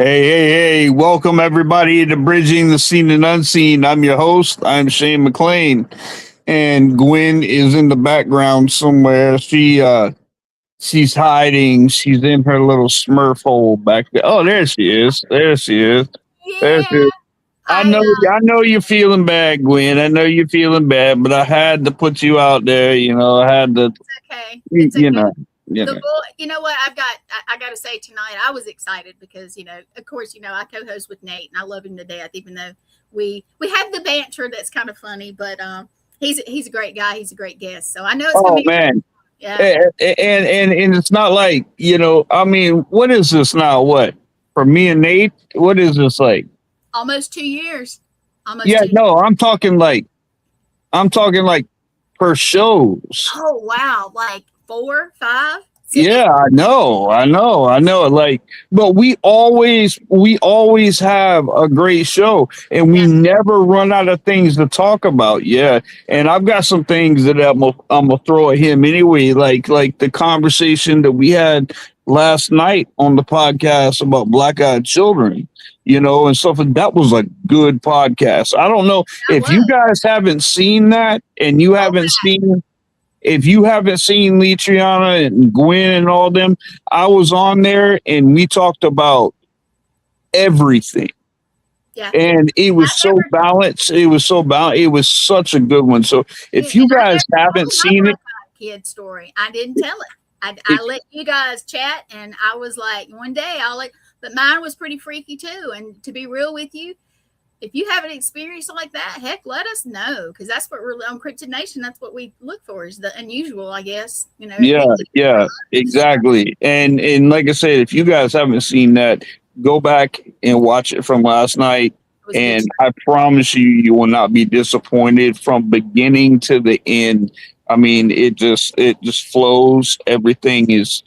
Hey, welcome everybody to Bridging the Seen and Unseen. I'm your host. I'm Shane McLain. And Gwen is in the background somewhere. She's hiding. She's in her little Smurf hole back there. Oh, there she is. There she is. There Yeah, she is. I I know you're feeling bad, Gwen. I know you're feeling bad, but I had to put you out there. I had to, it's okay. It's you okay. know, you The know. boy, you know what? I got to say tonight, I was excited because of course, I co-host with Nate, and I love him to death. Even though we have the banter that's kind of funny, but he's a great guy. He's a great guest. So I know it's gonna Oh be man. yeah, And it's not like, I mean, what is this now? What for me and Nate? What is this like? almost 2 years, almost Yeah, two. no, I'm talking like per shows. Oh wow, like 4, 5, 6. Yeah, I know. Like, but we always have a great show, and we Yeah, never run out of things to talk about. Yeah, and I've got some things that I'm gonna throw at him anyway. Like the conversation that we had last night on the podcast about black-eyed children, and stuff. And that was a good podcast. I don't know that if you was. guys haven't seen that, and you Go haven't back. seen if you haven't seen Lee Triana and Gwen and all them, I was on there and we talked about everything. Yeah, And it I was so never. balanced. It was so balanced. It was such a good one. So if you And I guys never haven't told my seen it, Black-eyed kid story. I didn't tell it. I it let you guys chat, and I was like, one day I'll let. But mine was pretty freaky too. And to be real with you, if you have an experience like that, heck, let us know because that's what we're on Cryptid Nation. That's what we look for is the unusual, I guess. yeah, Things that are yeah, unusual. exactly. And like I said, if you guys haven't seen that, go back and watch it from last night. It was good And stuff. I promise you, you will not be disappointed from beginning to the end. I mean, it just flows. Everything is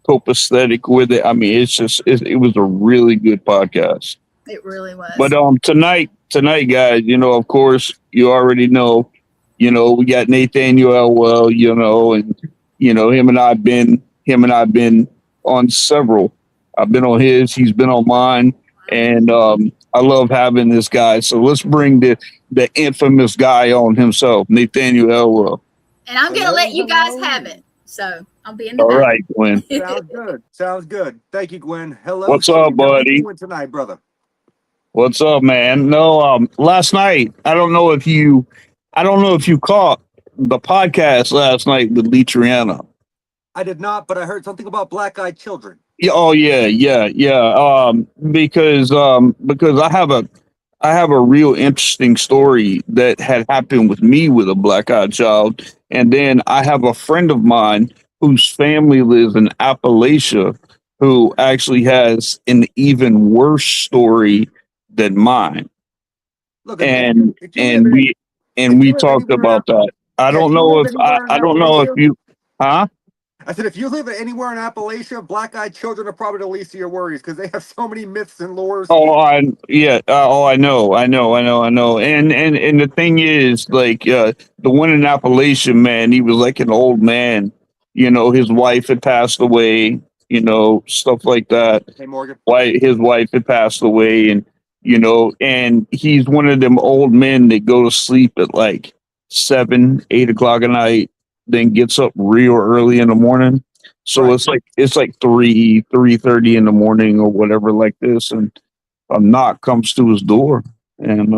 copacetic with it. I mean, it was a really good podcast. It really But was. tonight, guys, of course, you already know, we got Nathaniel Elwell, and him and I've been on several. I've been on his, he's been on mine, and I love having this guy. So let's bring the infamous guy on himself, Nathaniel Elwell. And I'm gonna let Hello, you guys have hello. it. So I'll be in the All back. right, Gwen. Sounds good. Sounds good. Thank you, Gwen. Hello, What's up, Shane. How you buddy? doing tonight, brother? What's up, man? No, last night, I don't know if you caught the podcast last night with Lee Triana. I did not, but I heard something about black-eyed children. Yeah, oh yeah. Because I have a real interesting story that had happened with me with a black-eyed child, and then I have a friend of mine whose family lives in Appalachia who actually has an even worse story than mine, Look, and if you live and in we and if you we live talked anywhere, about that. I yeah, if don't you know live if anywhere in I don't know if Appalachia, you, huh? I said if you live anywhere in Appalachia, black-eyed children are probably the least of your worries because they have so many myths and lores. Oh, yeah. I know. And the thing is, like, the one in Appalachian, man, he was like an old man. His wife had passed away. Stuff like that. Hey, Morgan. Why his wife had passed away, and he's one of them old men that go to sleep at like 7, 8 o'clock at night, then gets up real early in the morning. So Right. it's like 3:30 in the morning or whatever like this, and a knock comes to his door, and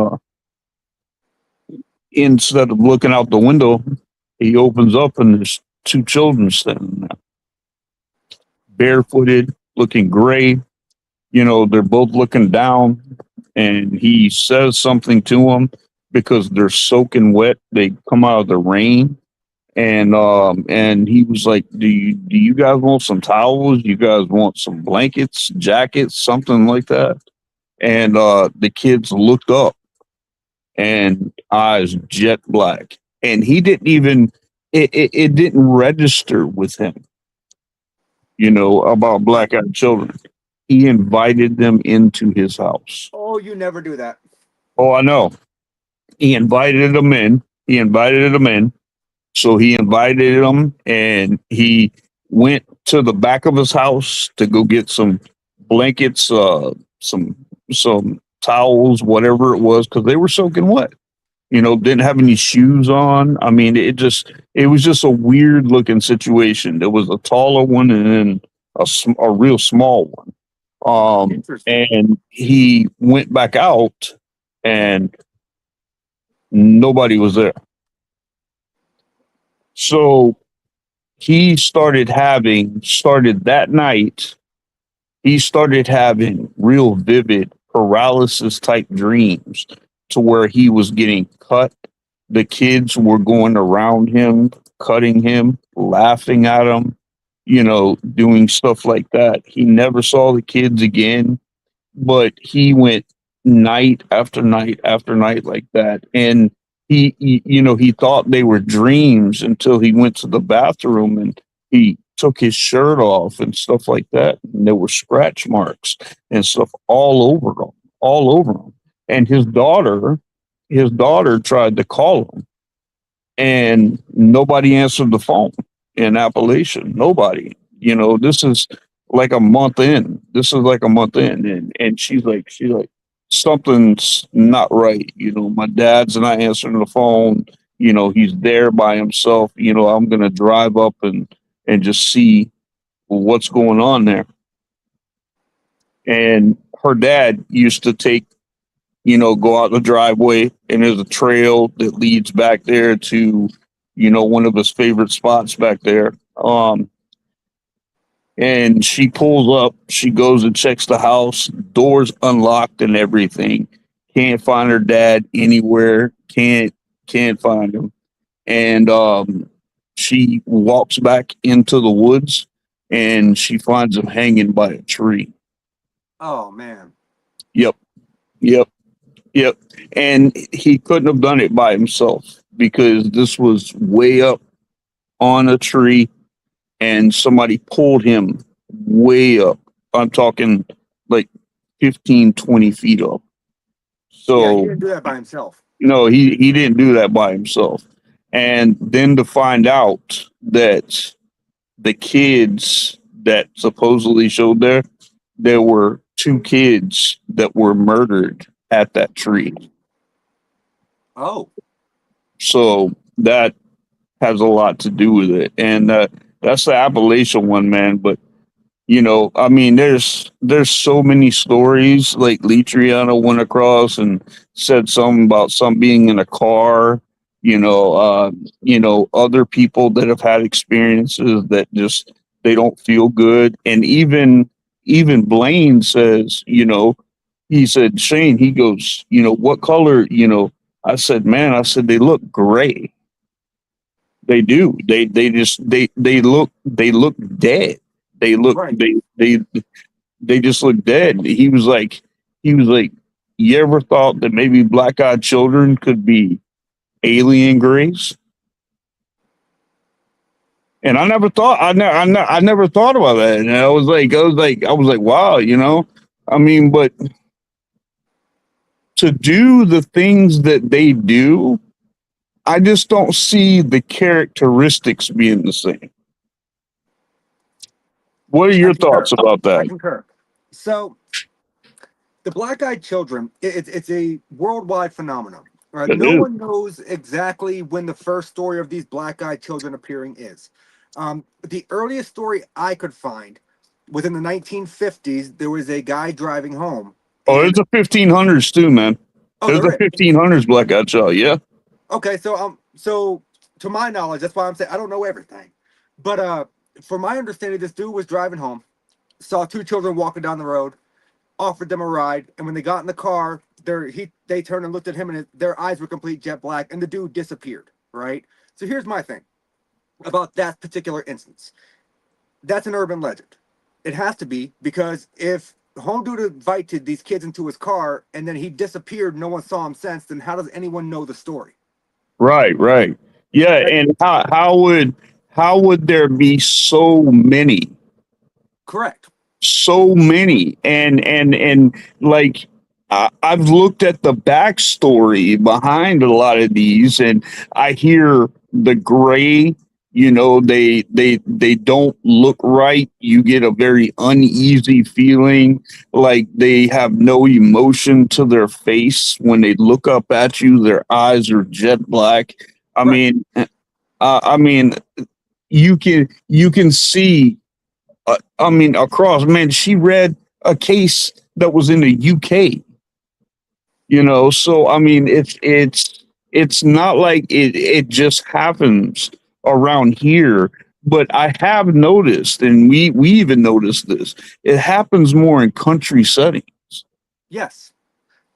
instead of looking out the window, he opens up and there's two children standing there, barefooted, looking gray. They're both looking down, and he says something to them because they're soaking wet. They come out of the rain, and he was like, "Do you guys want some towels? You guys want some blankets, jackets, something like that?" And the kids looked up, and eyes jet black, and he didn't even it didn't register with him, about black eyed children. He invited them into his house. Oh, you never do that. Oh, I know. He invited them in. So he invited them, and he went to the back of his house to go get some blankets, some towels, whatever it was, because they were soaking wet. You know, didn't have any shoes on. I mean, it was just a weird looking situation. There was a taller one and then a real small one. Interesting. And he went back out and nobody was there. So he started that night, he started having real vivid paralysis type dreams to where he was getting cut. The kids were going around him, cutting him, laughing at him, you know, doing stuff like that. He never saw the kids again, but he went night after night after night like that. And you know, he thought they were dreams until he went to the bathroom and he took his shirt off and stuff like that. And there were scratch marks and stuff all over him. And his daughter tried to call him and nobody answered the phone in Appalachian. Nobody. You know, this is like a month in. And she's like, something's not right. You know, my dad's not answering the phone. You know, he's there by himself. You know, I'm gonna drive up and just see what's going on there. And her dad used to take, you know, go out the driveway and there's a trail that leads back there to, you know, one of his favorite spots back there. And she pulls up, she goes and checks the house, doors unlocked and everything. Can't find her dad anywhere. Can't find him. And she walks back into the woods and she finds him hanging by a tree. Oh man. Yep. And he couldn't have done it by himself because this was way up on a tree and somebody pulled him way up. I'm talking like 15, 20 feet up. So yeah, he didn't do that by himself. No, he didn't do that by himself. And then to find out that the kids that supposedly showed there were 2 kids that were murdered at that tree. Oh. So that has a lot to do with it. And that's the Appalachian one, man. But you know, I mean, there's so many stories. Like Litriana went across and said something about some being in a car. You know, other people that have had experiences that just they don't feel good. And even Blaine says, you know, he said, Shane, he goes, you know, what color, you know, I said, they look gray. They do. They look dead. They look Right. they just look dead. He was like, you ever thought that maybe black-eyed children could be alien grays? And I never thought I never thought about that. And I was like, wow, you know? I mean, but to do the things that they do, I just don't see the characteristics being the same. What are your thoughts about I that? concur. So, the black-eyed children, it's a worldwide phenomenon. Right? It No is. one knows exactly when the first story of these black-eyed children appearing is. The earliest story I could find was in the 1950s. There was a guy driving home. Oh, there's the 1500s too, man. There's the 1500s black-eyed child, yeah. Okay, so to my knowledge, that's why I'm saying I don't know everything. But from my understanding, this dude was driving home, saw 2 children walking down the road, offered them a ride, and when they got in the car, they turned and looked at him, and their eyes were complete jet black, and the dude disappeared. Right. So here's my thing about that particular instance. That's an urban legend. It has to be, because if home dude invited these kids into his car and then he disappeared, no one saw him since, then how does anyone know the story? Right. Yeah, and how would there be so many? Correct. So many. And like I've looked at the backstory behind a lot of these, and I hear the gray they don't look right. You get a very uneasy feeling, like they have no emotion to their face when they look up at you. Their eyes are jet black. I Right. mean, I mean, you can see. I mean, across. Man, she read a case that was in the UK. So I mean, it's not like it just happens around here. But I have noticed, and we even noticed this. It happens more in country settings. Yes.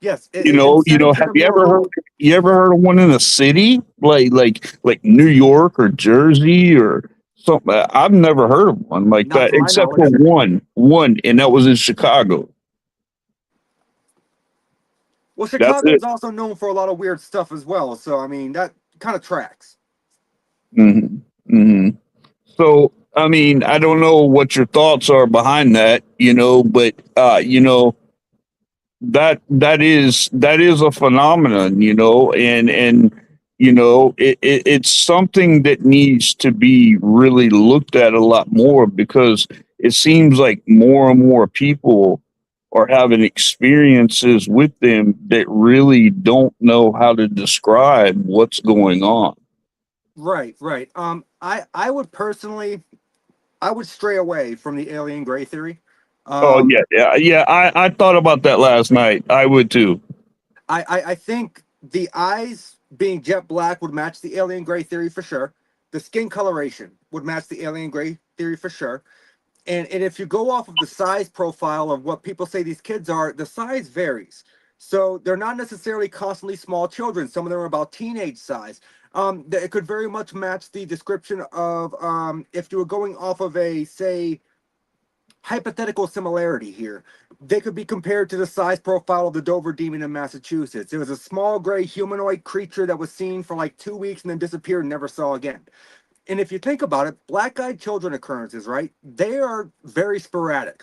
Yes. In You know. settings that Have are more rural. you ever heard of one in a city like New York or Jersey or something? I've never heard of one like Not that, to my except for knowledge. one, and that was in Chicago. Well, That's Chicago it. is also known for a lot of weird stuff as well. So I mean, that kind of tracks. Hmm. Hmm. So, I mean, I don't know what your thoughts are behind that, but that is a phenomenon, and it's something that needs to be really looked at a lot more, because it seems like more and more people are having experiences with them that really don't know how to describe what's going on. Right. Right. I would personally, I would stray away from the alien gray theory. Oh Um, yeah, yeah, yeah. I thought about that last night. I would too. I think the eyes being jet black would match the alien gray theory for sure. The skin coloration would match the alien gray theory for sure. And if you go off of the size profile of what people say these kids are, the size varies. So they're not necessarily constantly small children. Some of them are about teenage size. It could very much match the description of if you were going off of a, say, hypothetical similarity here. They could be compared to the size profile of the Dover Demon in Massachusetts. It was a small gray humanoid creature that was seen for like 2 weeks and then disappeared and never saw again. And if you think about it, black-eyed children occurrences, right? They are very sporadic.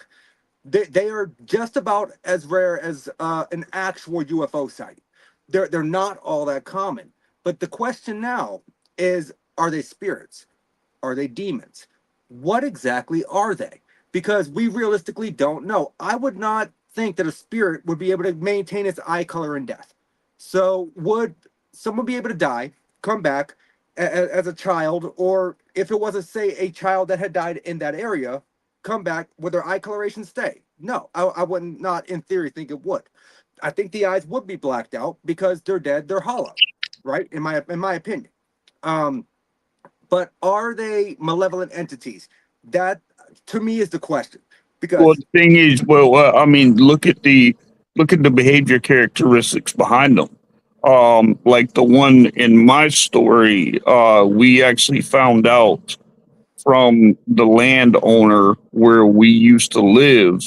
They are just about as rare as an actual UFO sighting. They're not all that common. But the question now is, are they spirits? Are they demons? What exactly are they? Because we realistically don't know. I would not think that a spirit would be able to maintain its eye color in death. So, would someone be able to die, come back as a child, or if it was, say, a child that had died in that area, come back, would their eye coloration stay? No, I would not, in theory, think it would. I think the eyes would be blacked out because they're dead, they're hollow, right? In my opinion. Um, but are they malevolent entities? That, to me, is the question. Well, Because the thing is, well, I mean, look at the behavior characteristics behind them. Like the one in my story, we actually found out from the landowner where we used to live,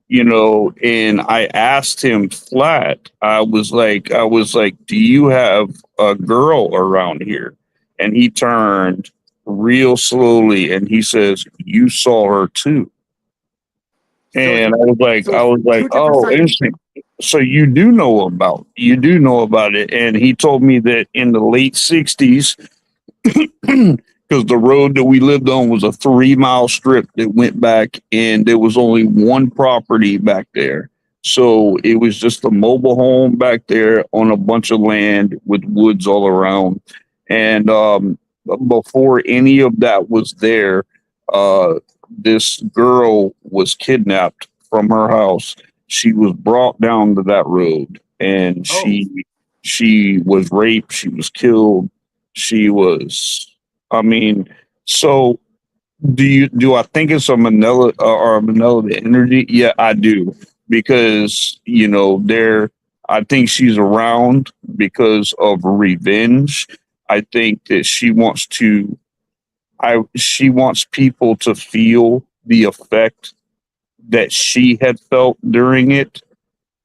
and I asked him flat. I was like, "Do you have a girl around here?" And he turned real slowly and he says, "You saw her too." so it's And I was like, so I it's was like, two different "Oh, sightings. interesting. So you do know about it." And he told me that in the late '60s, because the road that we lived on was a 3 mile strip that went back, and there was only one property back there. So it was just a mobile home back there on a bunch of land with woods all around. And before any of that was there, uh, this girl was kidnapped from her house. She was brought down to that road, and Oh, she was raped. She was killed. She was, I mean, so do I think it's a Manila or a Manila energy? Yeah, I do, because there. I think she's around because of revenge. I think that she wants people to feel the effect that she had felt during it.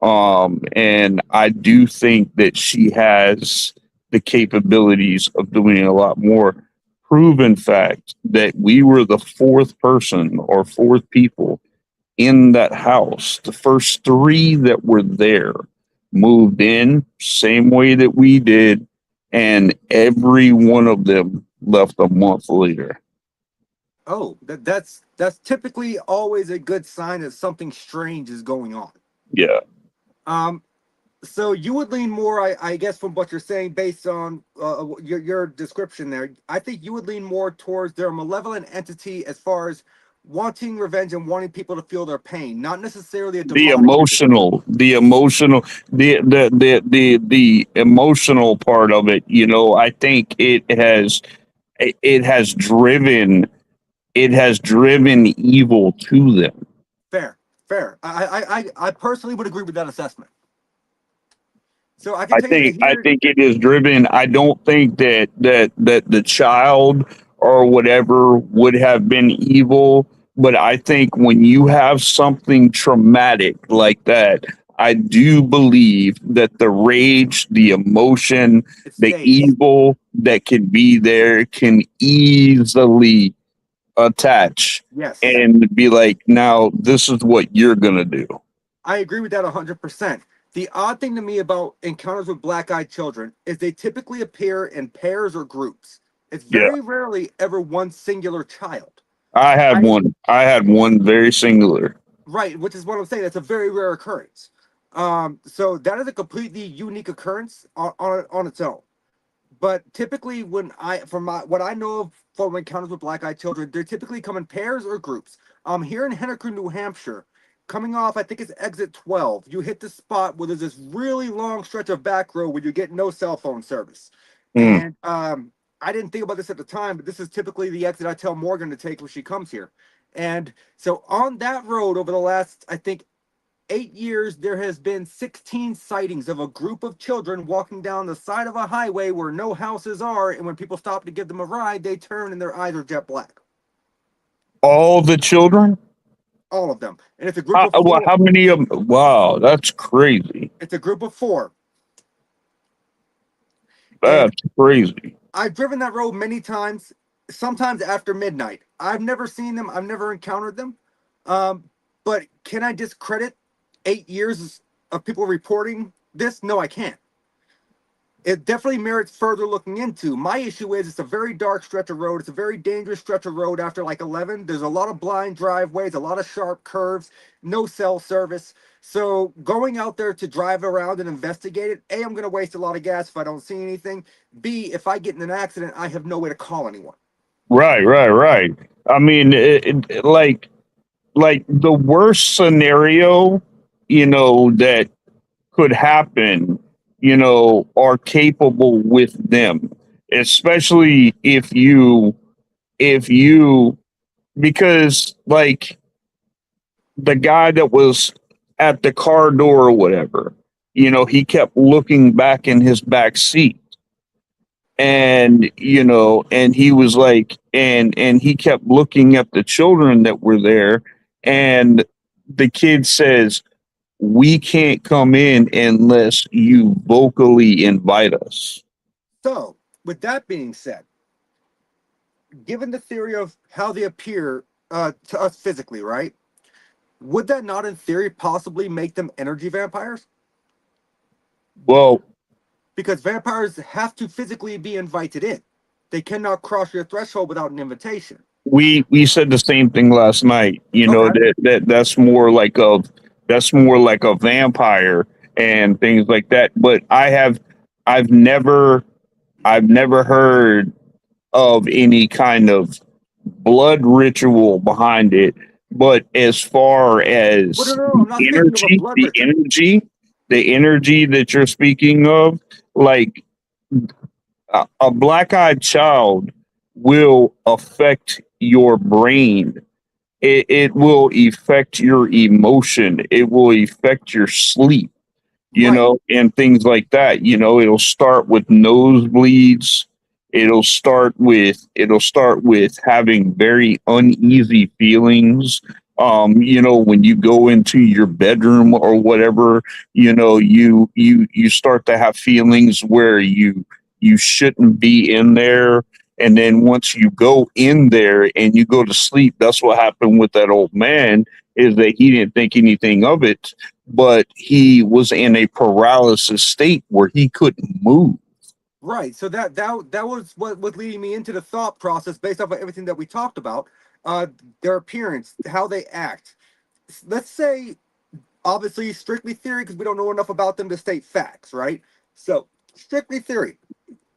And I do think that she has the capabilities of doing a lot more. Proven fact that we were the fourth person or fourth people in that house. The first three that were there moved in same way that we did, and every one of them left a month later. Oh, that's typically always a good sign that something strange is going on. Yeah. So you would lean more, I guess, from what you're saying, based on your description there. I think you would lean more towards their malevolent entity as far as wanting revenge and wanting people to feel their pain, not necessarily a The demonic emotional part of it, you know, I think it has driven evil to them. Fair, fair. I personally would agree with that assessment. So I can tell you that I here, think it is driven. I don't think that the child or whatever would have been evil, but I think when you have something traumatic like that, I do believe that the rage, the emotion, it the stays. evil that can be there can easily attach Yes, and be like, now this is what you're gonna do. I agree with that 100%. The odd thing to me about encounters with black-eyed children is they typically appear in pairs or groups. It's Yeah. very rarely ever one singular child. I had one very singular. Right, which is what I'm saying. That's a very rare occurrence. So that is a completely unique occurrence on its own. But typically, what I know of from encounters with black-eyed children, they typically come in pairs or groups. Here in Henniker, New Hampshire, coming off, I think it's exit 12, you hit the spot where there's this really long stretch of back road where you get no cell phone service. And I didn't think about this at the time, but this is typically the exit I tell Morgan to take when she comes here. And so on that road over the last, I think, 8 years, there has been 16 sightings of a group of children walking down the side of a highway where no houses are, and when people stop to give them a ride, they turn and their eyes are jet black. All the children? All of them. And it's a group of four. Well, how many of them? Wow, that's crazy. It's a group of 4. That's crazy. I've driven that road many times, sometimes after midnight. I've never seen them. I've never encountered them. But can I discredit 8 years of people reporting this? No, I can't. It definitely merits further looking into. My issue is it's a very dark stretch of road. It's a very dangerous stretch of road after like 11. There's a lot of blind driveways, a lot of sharp curves, no cell service. So going out there to drive around and investigate it, A, I'm going to waste a lot of gas if I don't see anything. B, if I get in an accident, I have no way to call anyone. Right. I mean, like the worst scenario, you know, that could happen, you know, are capable with them, especially if you, because like the guy that was at the car door or whatever, you know, he kept looking back in his back seat. And, you know, and he was like, and he kept looking at the children that were there. And the kid says, we can't come in unless you vocally invite us. So, with that being said, given the theory of how they appear to us physically, right? Would that not, in theory, possibly make them energy vampires? Well, Because vampires have to physically be invited in. They cannot cross your threshold without an invitation. we said the same thing last night. You know, Okay. that's more like a vampire and things like that. But I've never heard of any kind of blood ritual behind it. But as far as Well, no, I'm not speaking of a blood ritual. the energy that you're speaking of, like a black-eyed child will affect your brain. It will affect your emotion. It will affect your sleep, you Right. know, and things like that. You know, it'll start with nosebleeds. It'll start with having very uneasy feelings. You know, when you go into your bedroom or whatever, you know, you start to have feelings where you shouldn't be in there. And then once you go in there and you go to sleep, that's what happened with that old man, is that he didn't think anything of it, but he was in a paralysis state where he couldn't move. Right. So that was what was leading me into the thought process based off of everything that we talked about. Their appearance, how they act. Let's say, obviously, strictly theory, because we don't know enough about them to state facts, right? So, strictly theory.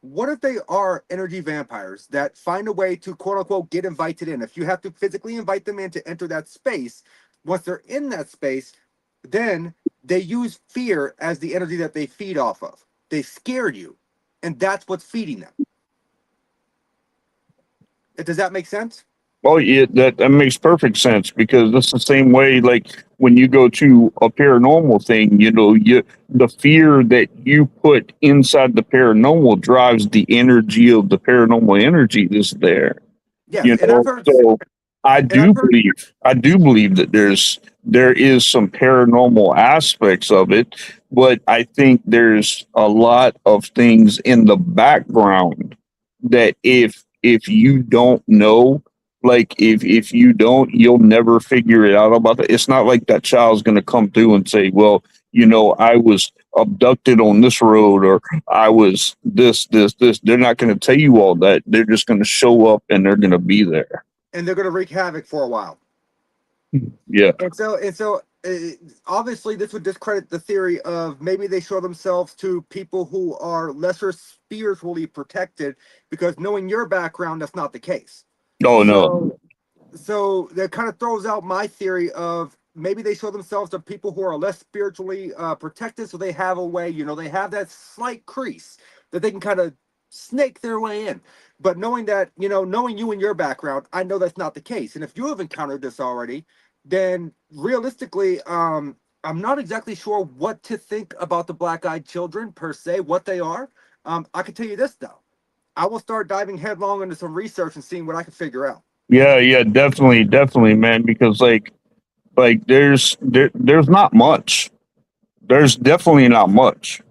What if they are energy vampires that find a way to quote unquote get invited in? If you have to physically invite them in to enter that space, once they're in that space, then they use fear as the energy that they feed off of. They scare you, and that's what's feeding them. Does that make sense? Oh, yeah, that makes perfect sense because that's the same way. Like when you go to a paranormal thing, the fear that you put inside the paranormal drives the energy of the paranormal energy that's there. Yes, and I've heard, So and I've heard, I do believe that there is some paranormal aspects of it, but I think there's a lot of things in the background that if you don't know, like if you don't, you'll never figure it out about that. It's not like that child's going to come through and say, well, I was abducted on this road, or I was this. They're not going to tell you all that. They're just going to show up and they're going to be there. and they're going to wreak havoc for a while. Yeah. And so, obviously, this would discredit the theory of maybe they show themselves to people who are lesser spiritually protected, because knowing your background, that's not the case. Oh no. So that kind of throws out my theory of maybe they show themselves to people who are less spiritually protected, so they have a way, they have that slight crease that they can kind of snake their way in. But knowing that, knowing you and your background, I know that's not the case. And if you have encountered this already, then realistically, I'm not exactly sure what to think about the black-eyed children per se, what they are. I can tell you this though. I will start diving headlong into some research and seeing what I can figure out. Yeah, definitely, man. Because like there's not much. There's definitely not much.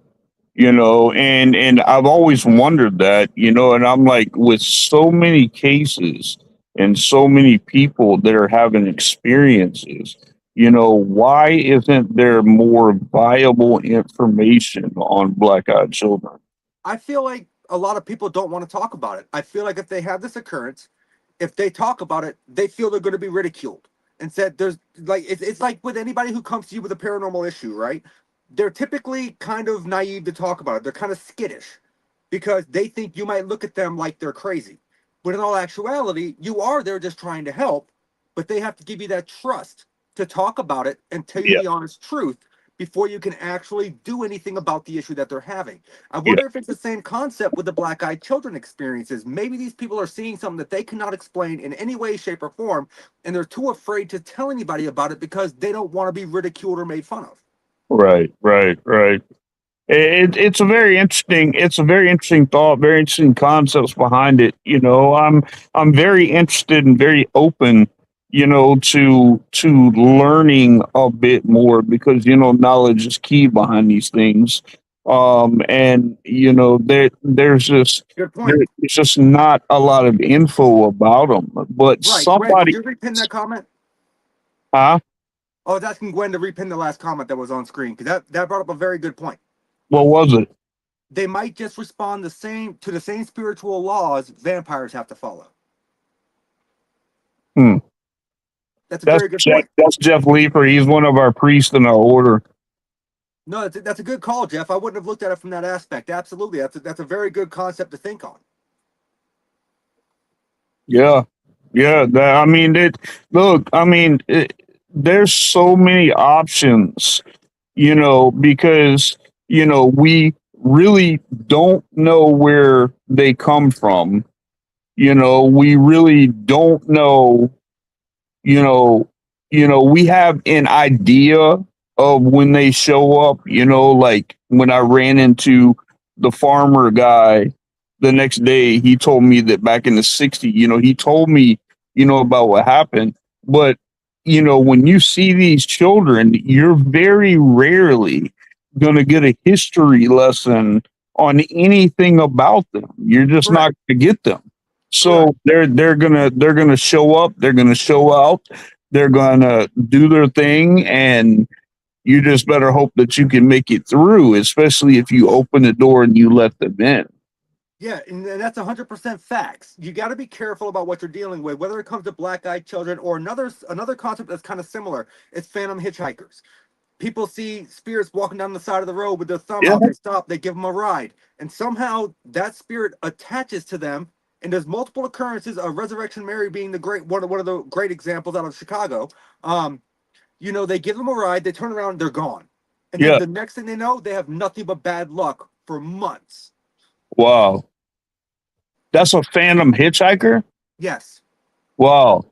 And I've always wondered that, and I'm like, with so many cases and so many people that are having experiences, why isn't there more viable information on black-eyed children? I feel like a lot of people don't want to talk about it. I feel like if they have this occurrence, if they talk about it, they feel they're going to be ridiculed and said there's like it's like with anybody who comes to you with a paranormal issue, right? They're typically kind of naive to talk about it. They're kind of skittish because they think you might look at them like they're crazy. But in all actuality, you are there just trying to help, but they have to give you that trust to talk about it and tell you Yeah, the honest truth before you can actually do anything about the issue that they're having. I yeah, wonder if it's the same concept with the black-eyed children experiences. Maybe these people are seeing something that they cannot explain in any way, shape, or form, and they're too afraid to tell anybody about it because they don't want to be ridiculed or made fun of. right. It's a very interesting thought, very interesting concepts behind it. I'm very interested and very open, to learning a bit more because knowledge is key behind these things. And Good point. there's just not a lot of info about them. But Right. Gwen, did somebody, you repin that comment? huh? I was asking Gwen to repin the last comment that was on screen because that brought up a very good point. What was it? They might just respond the same spiritual laws vampires have to follow. Hmm. That's a very good point. That's Jeff Leeper. He's one of our priests in our order. No, that's a good call, Jeff. I wouldn't have looked at it from that aspect. Absolutely, that's a very good concept to think on. Yeah, yeah. I mean, look. I mean, there's so many options, because we really don't know where they come from. We really don't know. We have an idea of when they show up. Like when I ran into the farmer guy the next day, he told me that back in the 60s, he told me, about what happened. But, when you see these children, you're very rarely going to get a history lesson on anything about them. You're just not going to get them. So they're gonna show up, they're gonna show out, they're gonna do their thing, and you just better hope that you can make it through, especially if you open the door and you let them in. Yeah, and that's 100% facts. You got to be careful about what you're dealing with, whether it comes to black-eyed children or another concept that's kind of similar. It's phantom hitchhikers. People see spirits walking down the side of the road with their thumb Yeah. out. They stop, they give them a ride, and somehow that spirit attaches to them. And there's multiple occurrences of Resurrection Mary being the great one of the great examples out of Chicago. They give them a ride, they turn around, they're gone, and then Yeah. the next thing they know, they have nothing but bad luck for months. Wow. That's a phantom hitchhiker? Yes. Wow.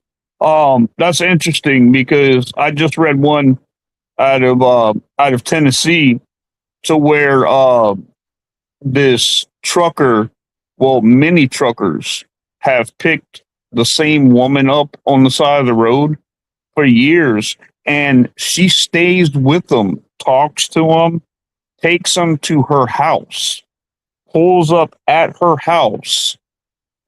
That's interesting because I just read one out of Tennessee to where this trucker, well, many truckers have picked the same woman up on the side of the road for years, and she stays with them, talks to them, takes them to her house, pulls up at her house,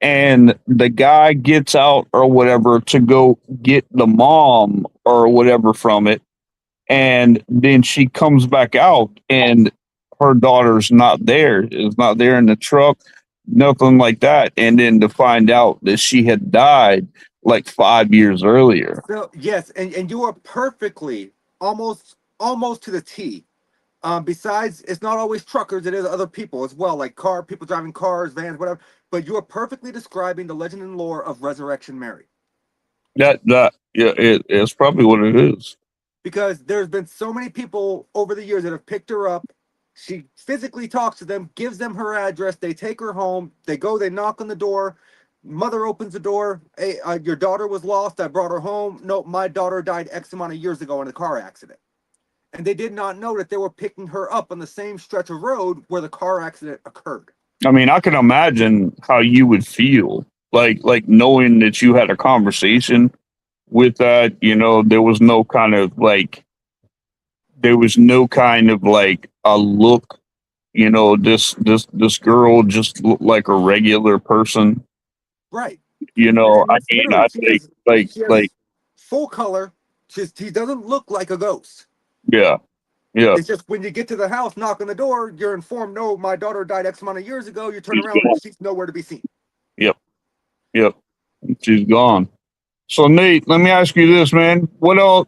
and the guy gets out or whatever to go get the mom or whatever from it, and then she comes back out and her daughter's not there, is not there in the truck, nothing like that, and then to find out that she had died like 5 years earlier. So yes, and you are perfectly almost to the T. Besides, it's not always truckers; it is other people as well, like people driving cars, vans, whatever. But you are perfectly describing the legend and lore of Resurrection Mary. Yeah, it's probably what it is. Because there's been so many people over the years that have picked her up. She physically talks to them, gives them her address. They take her home. They go, they knock on the door. Mother opens the door. Hey, your daughter was lost. I brought her home. No, my daughter died X amount of years ago in a car accident. And they did not know that they were picking her up on the same stretch of road where the car accident occurred. I mean, I can imagine how you would feel, like knowing that you had a conversation with that. There was no kind of like, a look. This girl just looked like a regular person. Right. I mean, I think she has like full color. He doesn't look like a ghost. yeah, yeah. It's just when you get to the house, knock on the door, you're informed, no, my daughter died X amount of years ago. You turn around and she's nowhere to be seen. Yep. She's gone. So Nate, let me ask you this, man. What all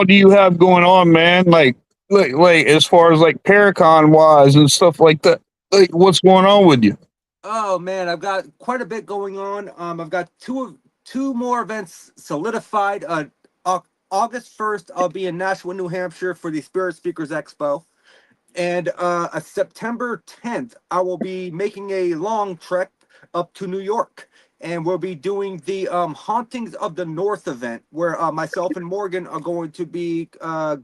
do you have going on, man? Like as far as like Paracon wise and stuff like that. Like what's going on with you? Oh man, I've got quite a bit going on. I've got two more events solidified. August 1st, I'll be in Nashua, New Hampshire for the Spirit Speakers Expo. And September 10th, I will be making a long trek up to New York. And we'll be doing the Hauntings of the North event, where myself and Morgan are going to be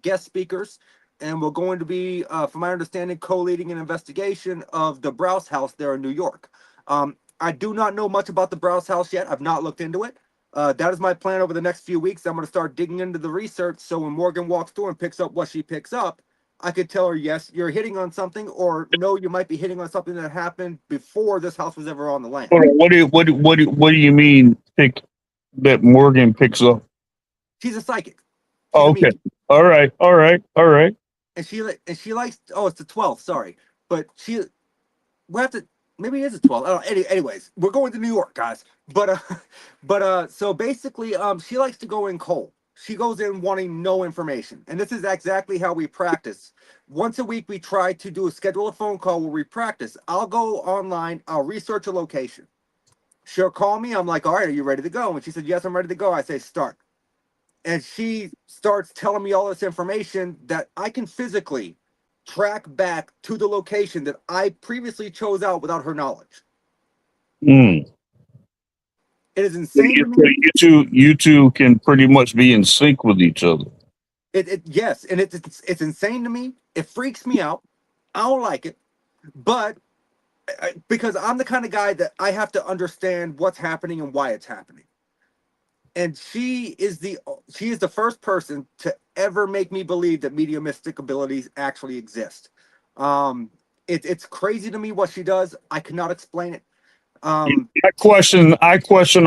guest speakers. And we're going to be, from my understanding, co-leading an investigation of the Browse House there in New York. I do not know much about the Browse House yet. I've not looked into it. That is my plan over the next few weeks. I'm going to start digging into the research, so when Morgan walks through and picks up what she picks up, I could tell her, yes, you're hitting on something, or no, you might be hitting on something that happened before this house was ever on the land. What do you mean that Morgan picks up? She's a psychic. Oh, okay. All right. And she likes. Oh, it's the 12th. Sorry, but we have to. Maybe it is the 12th. I don't know. Anyways, we're going to New York, guys. So basically, she likes to go in cold. She goes in wanting no information, and this is exactly how we practice. Once a week, we try to schedule a phone call where we practice. I'll go online. I'll research a location. She'll call me. I'm like, all right, are you ready to go? And she said, yes, I'm ready to go. I say, start. And she starts telling me all this information that I can physically track back to the location that I previously chose out without her knowledge. Mm. It is insane. You two can pretty much be in sync with each other. Yes, and it's insane to me. It freaks me out. I don't like it, but because I'm the kind of guy that I have to understand what's happening and why it's happening. And she is the first person to ever make me believe that mediumistic abilities actually exist. It's crazy to me what she does. I cannot explain it. I question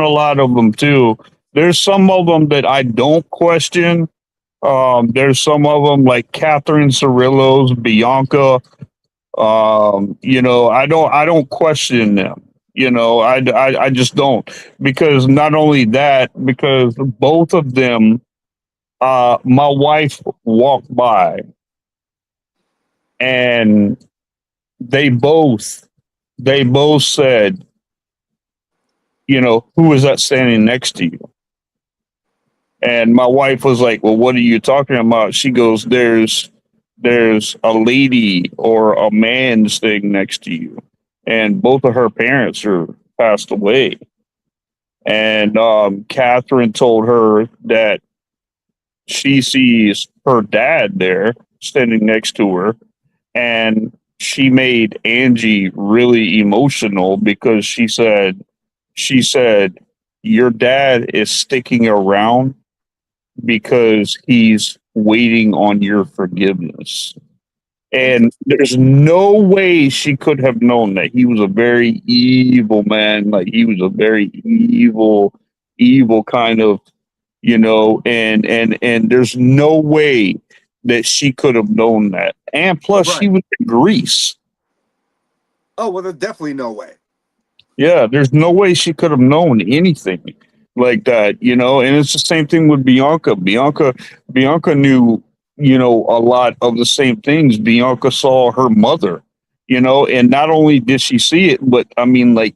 a lot of them too. There's some of them that I don't question. There's some of them like Catherine Cirillo's, Bianca, You know, I don't question them. You know, I just don't, because not only that, because both of them, my wife walked by and they both they both said, you know, who was that standing next to you? And my wife was like, well, what are you talking about? She goes, there's a lady or a man sitting next to you. And both of her parents are passed away. And Catherine told her that she sees her dad there standing next to her. And she made Angie really emotional because she said, your dad is sticking around because he's waiting on your forgiveness. And there's no way she could have known that he was a very evil man. Like, he was a very evil kind of, you know, and there's no way that she could have known that. And plus, she Right. was in Greece. Oh, well, there's definitely no way. Yeah, there's no way she could have known anything like that, you know. And it's the same thing with Bianca. Bianca knew, you know, a lot of the same things. Bianca saw her mother, you know, and not only did she see it, but I mean, like,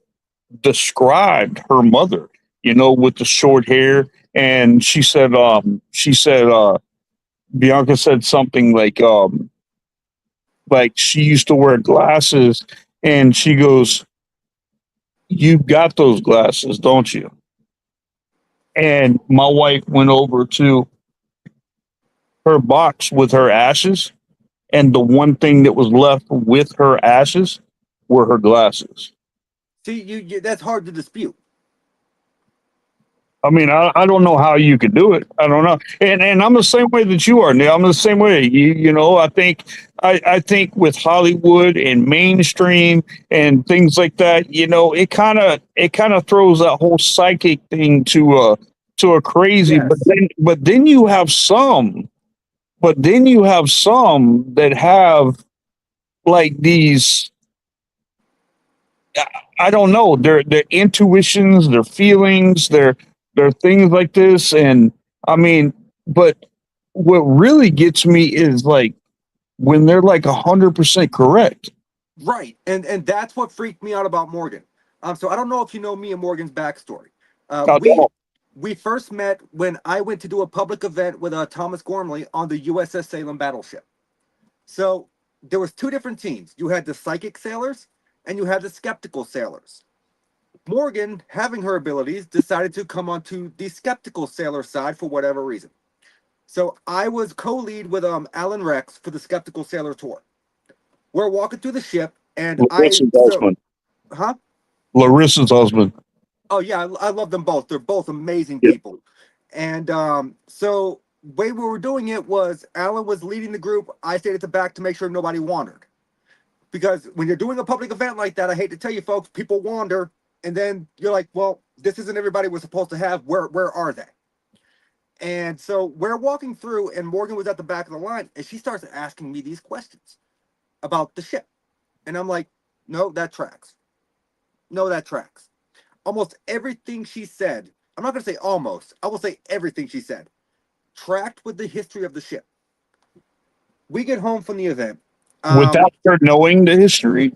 described her mother, you know, with the short hair. And she said Bianca said something like she used to wear glasses, and she goes, you got those glasses, don't you? And my wife went over to her box with her ashes, and the one thing that was left with her ashes were her glasses. See, you that's hard to dispute. I mean, I don't know how you could do it. I don't know. And I'm the same way that you are, Neil. I'm the same way. You know, I think with Hollywood and mainstream and things like that, you know, it kind of throws that whole psychic thing to a crazy. But Yes. then you have some, that have like these, I don't know, their intuitions, their feelings, their things like this. And I mean, but what really gets me is like when they're like 100% correct. Right. And that's what freaked me out about Morgan. So I don't know if you know me and Morgan's backstory. Uh, I we don't. we first met when I went to do a public event with Thomas Gormley on the USS Salem battleship. So there was two different teams. You had the psychic sailors and you had the skeptical sailors. Morgan, having her abilities, decided to come onto the skeptical sailor side for whatever reason. So I was co-lead with Alan Rex for the skeptical sailor tour. We're walking through the ship, and Larissa's husband. huh? Larissa's husband. Oh yeah, I love them both. They're both amazing Yeah. people. And so way we were doing it was Alan was leading the group. I stayed at the back to make sure nobody wandered. Because when you're doing a public event like that, I hate to tell you folks, people wander, and then you're like, well, this isn't everybody we're supposed to have. Where are they? And so we're walking through, and Morgan was at the back of the line, and she starts asking me these questions about the ship. And I'm like, no, that tracks. No, that tracks. Almost everything she said, I'm not going to say almost, I will say everything she said, tracked with the history of the ship. We get home from the event Without her knowing the history.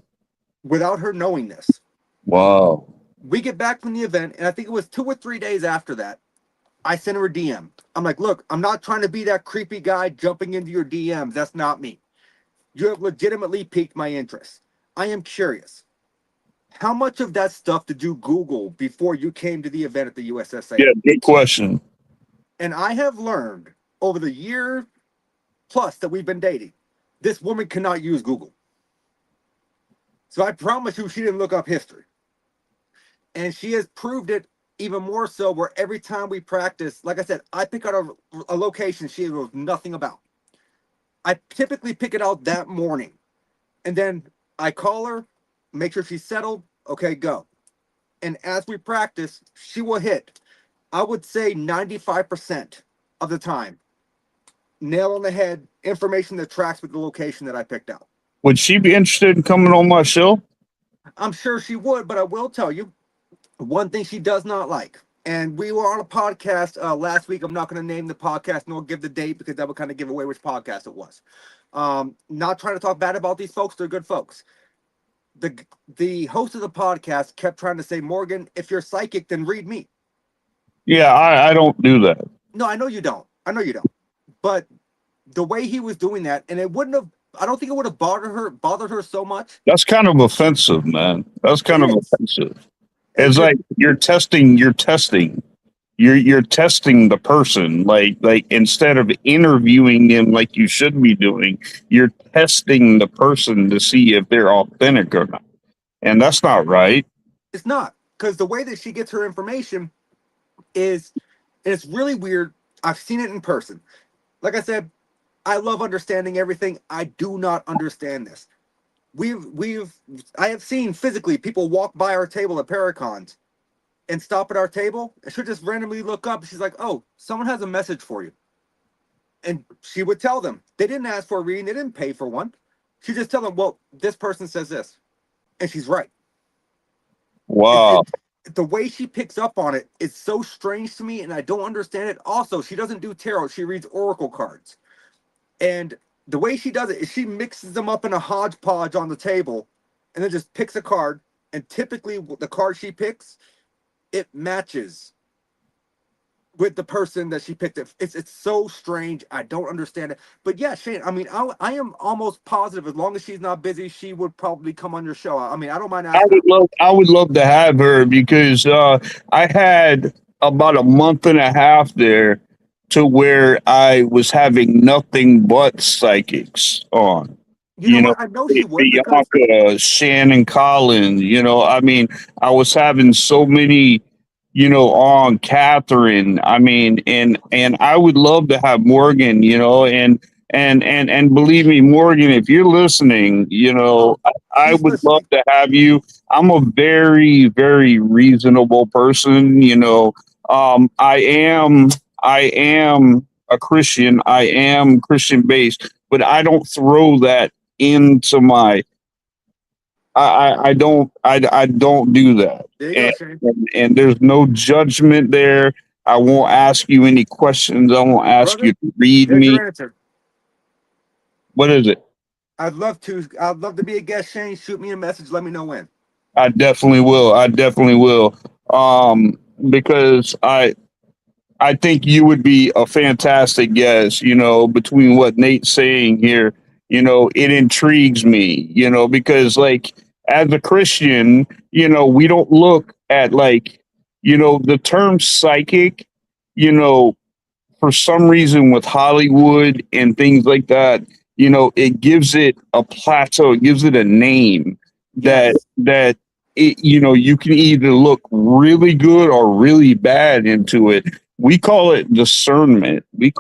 without her knowing this. Wow. We get back from the event, and I think it was 2 or 3 days after that, I sent her a DM. I'm like, look, I'm not trying to be that creepy guy jumping into your DMs. That's not me. You have legitimately piqued my interest. I am curious. How much of that stuff did you Google before you came to the event at the USS Yeah, Salem? good question. And I have learned over the year plus that we've been dating, this woman cannot use Google. So I promise you, she didn't look up history. And she has proved it even more so, where every time we practice, like I said, I pick out a location she knows nothing about. I typically pick it out that morning. And then I call her, make sure she's settled. Okay, go. And as we practice, she will hit, I would say 95% of the time, nail on the head information that tracks with the location that I picked out. Would she be interested in coming on my show? I'm sure she would, but I will tell you one thing she does not like. And we were on a podcast last week. I'm not going to name the podcast nor give the date because that would kind of give away which podcast it was. Not trying to talk bad about these folks. They're good folks. The host of the podcast kept trying to say, Morgan, if you're psychic, then read me. Yeah, I don't do that. No, I know you don't. I know you don't. But the way he was doing that, and it wouldn't have, I don't think it would have bothered her so much. That's kind of offensive, man. That's kind of offensive. It's It- like you're testing the person, like instead of interviewing them like you should be doing, you're testing the person to see if they're authentic or not. And that's not right. It's not, because the way that she gets her information is, and it's really weird. I've seen it in person. Like I said, I love understanding everything. I do not understand this. I have seen physically people walk by our table at Paracons and stop at our table, and she'll just randomly look up. And she's like, "Oh, someone has a message for you," and she would tell them. They didn't ask for a reading. They didn't pay for one. She just tell them, "Well, this person says this," and she's right. Wow. The way she picks up on it is so strange to me, and I don't understand it. Also, she doesn't do tarot. She reads oracle cards, and the way she does it is she mixes them up in a hodgepodge on the table, and then just picks a card. And typically, the card she picks, it matches with the person that she picked. It's so strange. I don't understand it. But yeah, Shane, I mean, I am almost positive as long as she's not busy, she would probably come on your show. I mean, I don't mind asking. I would love to have her because I had about a month and a half there to where I was having nothing but psychics on. You know what? I know she would. Bianca, Shannon Collins, I mean, I was having so many, on Catherine. I mean, and I would love to have Morgan, and believe me, Morgan, if you're listening, I would love to have you. I'm a very, very reasonable person, I am a Christian. I am Christian based, but I don't throw that into my. I don't do that. There you go, Shane. And there's no judgment there. I won't ask you any questions. I won't ask you to read There's me. your answer. What is it? I'd love to be a guest, Shane. Shoot me a message. Let me know when. I definitely will. Because I think you would be a fantastic guest, between what Nate's saying here, it intrigues me, because like as a Christian, we don't look at like, the term psychic, for some reason with Hollywood and things like that, it gives it a plateau, it gives it a name that you can either look really good or really bad into it. We call it discernment. And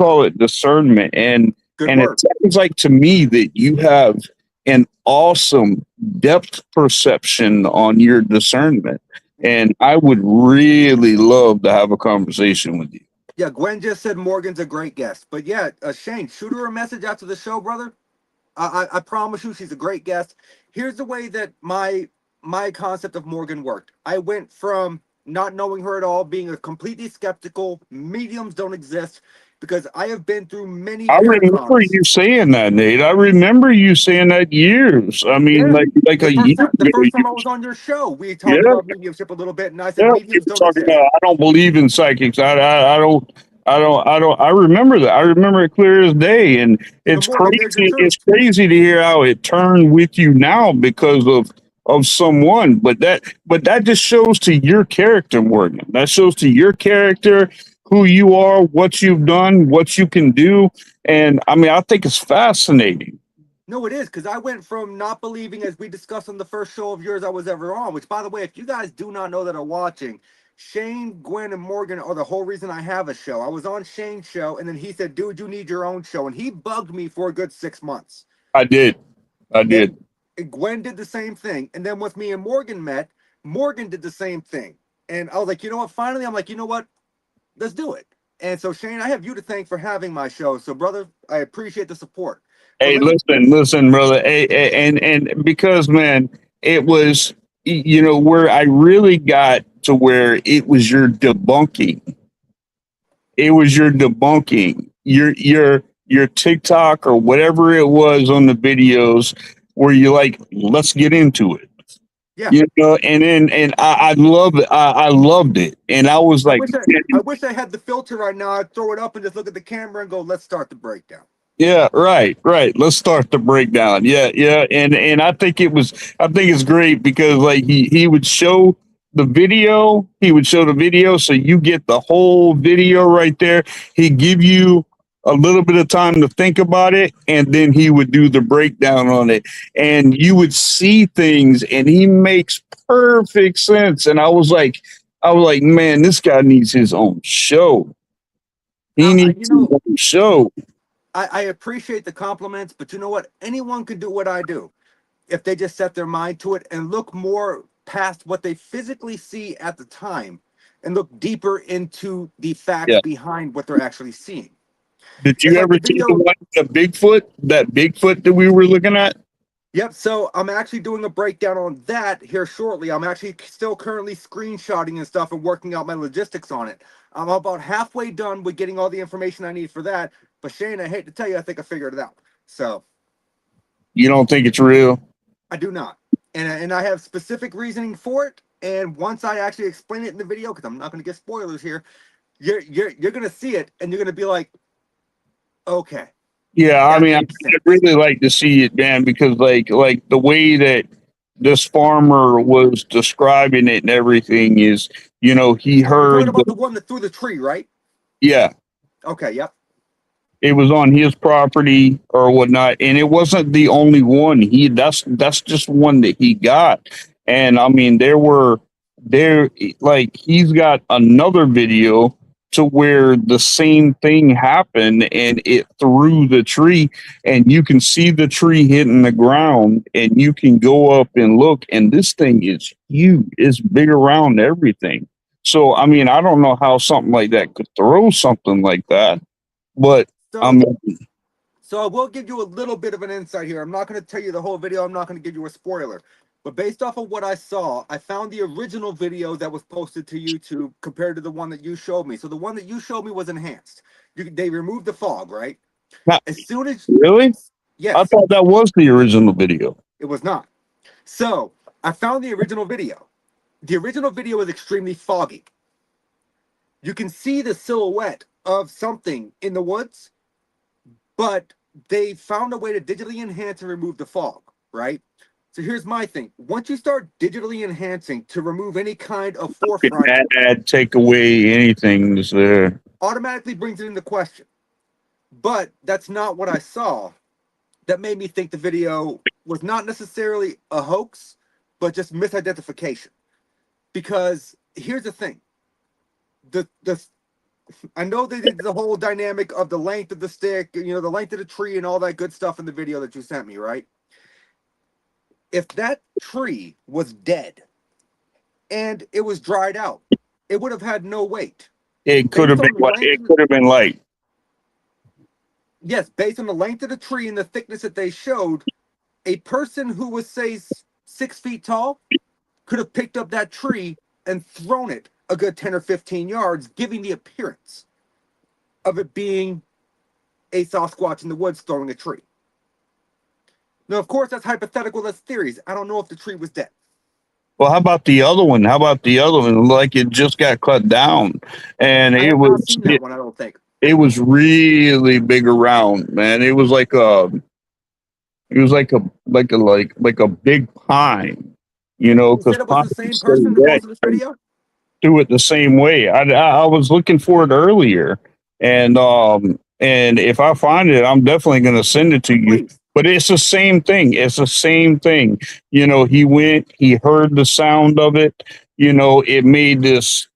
it sounds like to me that you have an awesome depth perception on your discernment. And I would really love to have a conversation with you. Yeah, Gwen just said Morgan's a great guest. But yeah, Shane, shoot her a message after the show, brother. I promise you she's a great guest. Here's the way that my concept of Morgan worked. I went from not knowing her at all, being a completely skeptical, mediums don't exist, because I have been through many. I remember you saying that, Nate. I remember you saying that years. I mean, like a year ago. The first time I was on your show, we talked about mediumship a little bit, and I said mediums don't exist. I don't believe in psychics. I remember that. I remember it clear as day, and it's crazy. It's crazy to hear how it turned with you now because of someone, but that just shows to your character, Morgan. That shows to your character, who you are, what you've done, what you can do, and I mean, I think it's fascinating. No, it is, because I went from not believing, as we discussed on the first show of yours I was ever on, which, by the way, if you guys do not know that are watching, Shane, Gwen, and Morgan are the whole reason I have a show. I was on Shane's show, and then he said, dude, you need your own show, and he bugged me for a good 6 months. I did. And Gwen did the same thing. And then with me and Morgan met, Morgan did the same thing. And I was like, you know what? Finally, I'm like, you know what? Let's do it. And so, Shane, I have you to thank for having my show. So, brother, I appreciate the support. But Hey, let me, listen, brother. And because, man, it was, where I really got to where it was your debunking. It was your debunking. Your TikTok or whatever it was on the videos where you're like, let's get into it. yeah. And I love it. I loved it. And I was like, I wish I had the filter right now. I'd throw it up and just look at the camera and go, let's start the breakdown. yeah, right. Let's start the breakdown. Yeah. And I think it's great because like he would show the video, so you get the whole video right there. He'd give you a little bit of time to think about it, and then he would do the breakdown on it. And you would see things and he makes perfect sense. And I was like, man, this guy needs his own show. He needs his own show. I appreciate the compliments, but you know what? Anyone can do what I do if they just set their mind to it and look more past what they physically see at the time and look deeper into the facts Yeah. behind what they're actually seeing. Did you It's like ever the see video- the one, that Bigfoot that we were looking at? Yep, so I'm actually doing a breakdown on that here shortly. I'm actually still currently screenshotting and stuff and working out my logistics on it. I'm about halfway done with getting all the information I need for that. But Shane, I hate to tell you, I think I figured it out. So You don't think it's real? I do not. And I have specific reasoning for it. And once I actually explain it in the video, because I'm not going to get spoilers here, you're going to see it and you're going to be like, okay. Yeah, I That mean, I'd makes sense. really like to see it, man, because like the way that this farmer was describing it and everything is, he You're heard, talking about the one that threw the tree, right? yeah, Okay, yep. it was on his property or whatnot, and it wasn't the only one. That's just one that he got, and I mean, he's got another video to where the same thing happened and it threw the tree, and you can see the tree hitting the ground, and you can go up and look, and this thing is huge. It's big around everything. So I mean, I don't know how something like that could throw something like that, but So, so I will give you a little bit of an insight here. I'm not going to tell you the whole video. I'm not going to give you a spoiler. But based off of what I saw, I found the original video that was posted to YouTube compared to the one that you showed me. So the one that you showed me was enhanced. They removed the fog, right? Now, As soon as really? yes, I thought that was the original video. it was not. So I found the original video. The original video is extremely foggy. You can see the silhouette of something in the woods, but they found a way to digitally enhance and remove the fog, right? So here's my thing. Once you start digitally enhancing to remove any kind of forefront, Add, take away anything that's there. automatically brings it into question. But that's not what I saw. That made me think the video was not necessarily a hoax, but just misidentification. Because here's the thing. I know they did the whole dynamic of the length of the stick, the length of the tree and all that good stuff in the video that you sent me, right? If that tree was dead and it was dried out, it would have had no weight. It could have been light. It could have been light. Yes, based on the length of the tree and the thickness that they showed, a person who was, say, 6 feet tall could have picked up that tree and thrown it a good 10 or 15 yards, giving the appearance of it being a Sasquatch in the woods throwing a tree. Now, of course, that's hypothetical. That's theories. I don't know if the tree was dead. Well, how about the other one? Like it just got cut down, and I have not seen that one, I don't think. It was really big around, man. It was like a big pine, because it was the same person that posted this video? Do it the same way. I was looking for it earlier, and if I find it, I'm definitely going to send it to you. Please. But it's the same thing. He heard the sound of it. It made this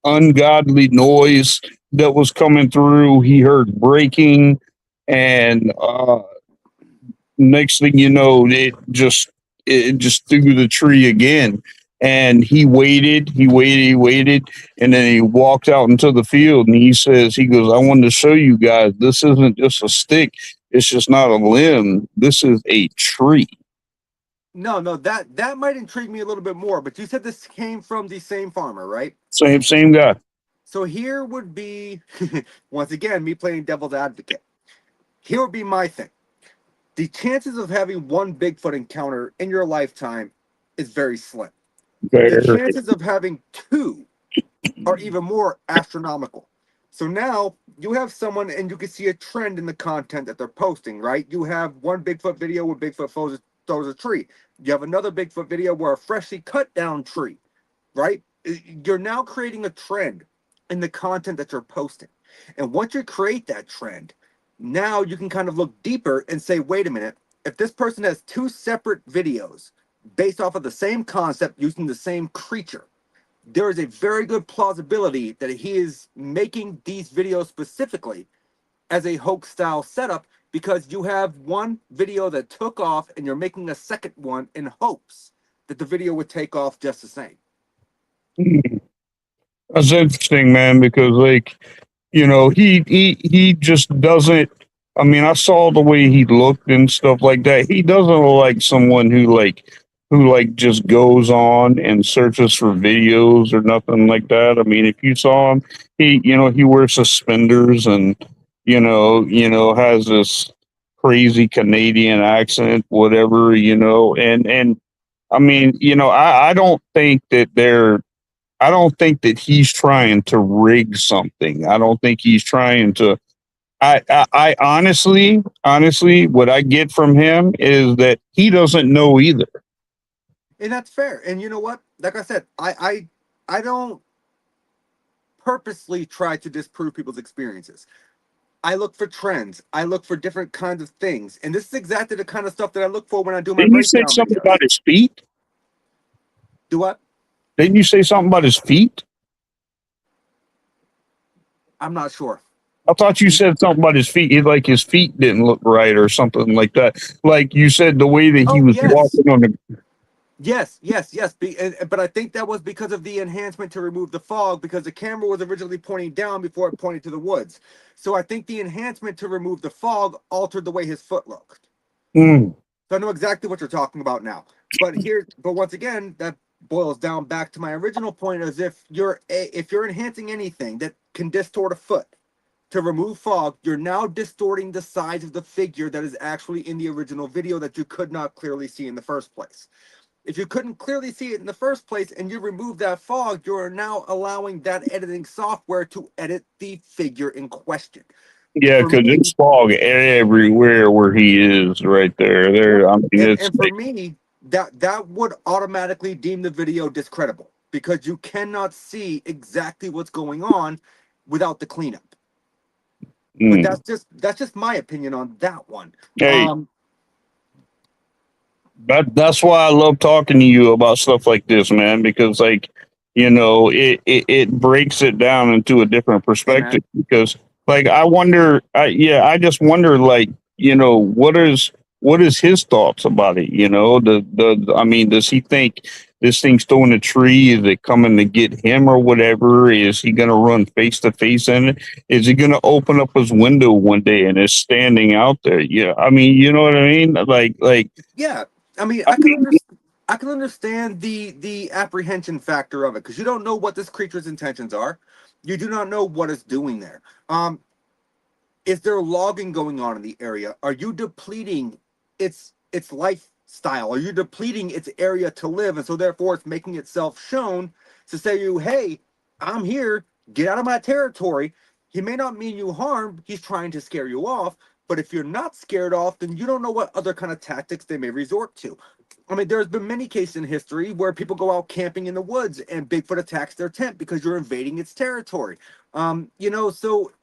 ungodly noise that was coming through. He heard breaking, and next thing you know, it just threw the tree again. And he waited, and then he walked out into the field and he goes, I wanted to show you guys this isn't just a stick, it's just not a limb, this is a tree. No, that might intrigue me a little bit more. But you said this came from the same farmer, right? Same guy. So here would be, once again, me playing devil's advocate. Here would be my thing. The chances of having one Bigfoot encounter in your lifetime is very slim. The Very. chances of having two are even more astronomical. So now you have someone, and you can see a trend in the content that they're posting, right? You have one Bigfoot video where Bigfoot throws a tree. You have another Bigfoot video where a freshly cut down tree, right? You're now creating a trend in the content that you're posting. And once you create that trend, now you can kind of look deeper and say, wait a minute, if this person has two separate videos based off of the same concept using the same creature, there is a very good plausibility that he is making these videos specifically as a hoax style setup, because you have one video that took off and you're making a second one in hopes that the video would take off just the same. That's interesting, man, because like, he just doesn't. I mean, I saw the way he looked and stuff like that. He doesn't look like someone who just goes on and searches for videos or nothing like that. I mean, if you saw him, he wears suspenders and has this crazy Canadian accent, whatever, and I mean, I don't think that he's trying to rig something. I don't think he's trying to. I honestly, what I get from him is that he doesn't know either. And that's fair. And you know what? Like I said, I don't purposely try to disprove people's experiences. I look for trends. I look for different kinds of things. And this is exactly the kind of stuff that I look for when I do my Didn't you say breakdown something videos. about his feet? Do what? Didn't you say something about his feet? I'm not sure. I thought you said something about his feet. Like his feet didn't look right or something like that. Like you said, the way that he Oh, was yes. walking on the. Yes. But I think that was because of the enhancement to remove the fog, because the camera was originally pointing down before it pointed to the woods. So I think the enhancement to remove the fog altered the way his foot looked. Mm. So I know exactly what you're talking about now. But once again, that boils down back to my original point, as if you're enhancing anything that can distort a foot to remove fog, you're now distorting the size of the figure that is actually in the original video that you could not clearly see in the first place. If you couldn't clearly see it in the first place and you remove that fog, you're now allowing that editing software to edit the figure in question. Yeah, For because me, there's fog everywhere where he is, right there. There, I mean, it's and for me, that would automatically deem the video discreditable, because you cannot see exactly what's going on without the cleanup. But that's just my opinion on that one. Hey, that's why I love talking to you about stuff like this, man, because like, it breaks it down into a different perspective. Because like I just wonder, like, what is his thoughts about it? I mean, does he think this thing's throwing a tree? Is it coming to get him or whatever? Is he gonna run face to face in it? Is he gonna open up his window one day and it's standing out there? Yeah, I mean, you know what I mean? Like Yeah, I mean, I can understand the apprehension factor of it, because you don't know what this creature's intentions are. You do not know what it's doing there. Is there logging going on in the area? Are you depleting its lifestyle? Are you depleting its area to live, and so therefore it's making itself shown to say to you, hey, I'm here, get out of my territory. He may not mean you harm, he's trying to scare you off. But if you're not scared off, then you don't know what other kind of tactics they may resort to. I mean, there's been many cases in history where people go out camping in the woods and Bigfoot attacks their tent because you're invading its territory. So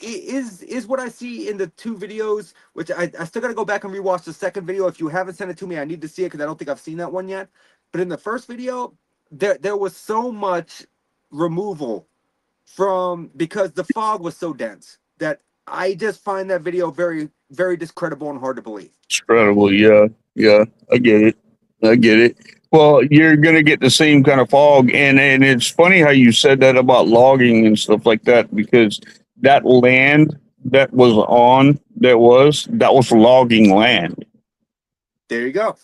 it is what I see in the two videos, which I still got to go back and rewatch the second video. If you haven't sent it to me, I need to see it, because I don't think I've seen that one yet. But in the first video, there was so much removal because the fog was so dense, that I just find that video very, very discreditable and hard to believe. incredible. Yeah, I get it. I get it. Well, you're gonna get the same kind of fog, and it's funny how you said that about logging and stuff like that because that land that was logging land. There you go.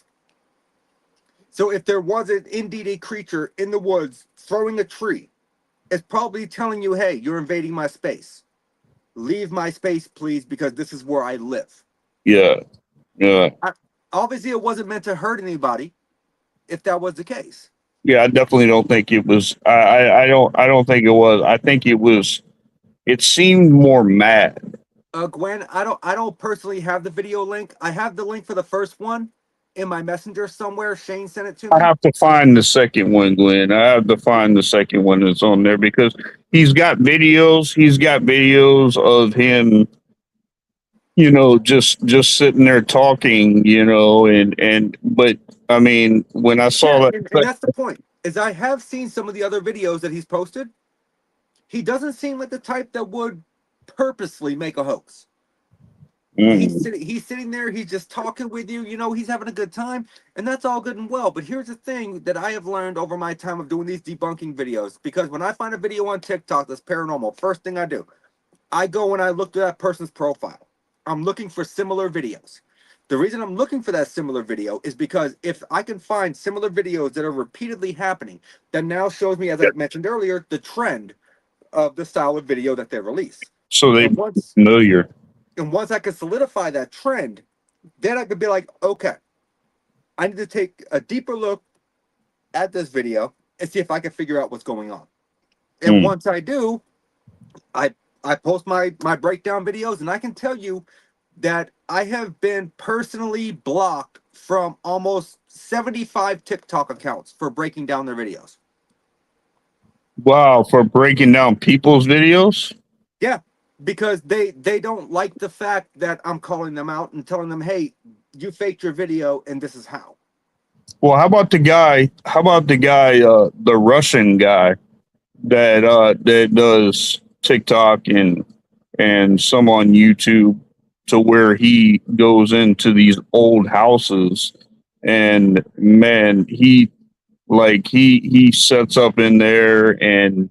So if there was an indeed a creature in the woods throwing a tree, it's probably telling you, hey, you're invading my space. Leave my space, please, because this is where I live. Yeah, yeah, Obviously, it wasn't meant to hurt anybody if that was the case. yeah. I definitely don't think it was. I don't think it was. I think it was. It seemed more mad. Gwen, I don't personally have the video link. I have the link for the first one in my messenger somewhere. Shane sent it to I me. have to find the second one, Glenn. I have to find the second one that's on there because he's got videos. He's got videos of him, just sitting there talking, and but I mean, when I saw Yeah, that, and that's the point. Is I have seen some of the other videos that he's posted. He doesn't seem like the type that would purposely make a hoax. mm, He's sitting there, he's just talking with you, he's having a good time, and that's all good and well. But here's the thing that I have learned over my time of doing these debunking videos, because when I find a video on TikTok that's paranormal, first thing I do, I go and I look at that person's profile. I'm looking for similar videos. The reason I'm looking for that similar video is because if I can find similar videos that are repeatedly happening, that now shows me, as I mentioned earlier, the trend of the style of video that they release. so they And once familiar. and once I can solidify that trend, then I could be like, okay, I need to take a deeper look at this video and see if I can figure out what's going on. And Mm. once I do, I I post my breakdown videos, and I can tell you that I have been personally blocked from almost 75 TikTok accounts for breaking down their videos. Wow, for breaking down people's videos. Yeah, because they don't like the fact that I'm calling them out and telling them, hey, you faked your video and this is how. Well, how about the guy? How about the guy, the Russian guy that does TikTok and some on YouTube, to where he goes into these old houses and man, he sets up in there and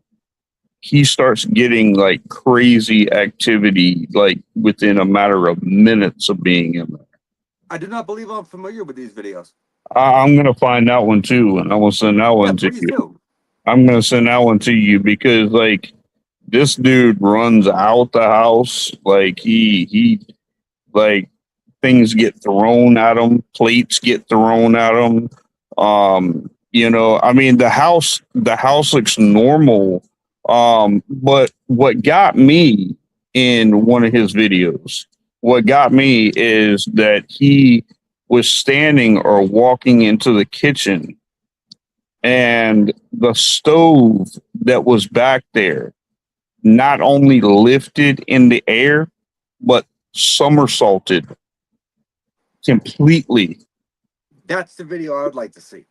he starts getting like crazy activity like within a matter of minutes of being in there. I do not believe I'm familiar with these videos. I'm gonna find that one too, and I will send that Yeah, one to please you. do. I'm gonna send that one to you because like this dude runs out the house like he like things get thrown at him, plates get thrown at him. I mean the house looks normal. But what got me in one of his videos, what got me is that he was standing or walking into the kitchen and the stove that was back there not only lifted in the air, but somersaulted completely. That's the video I would like to see.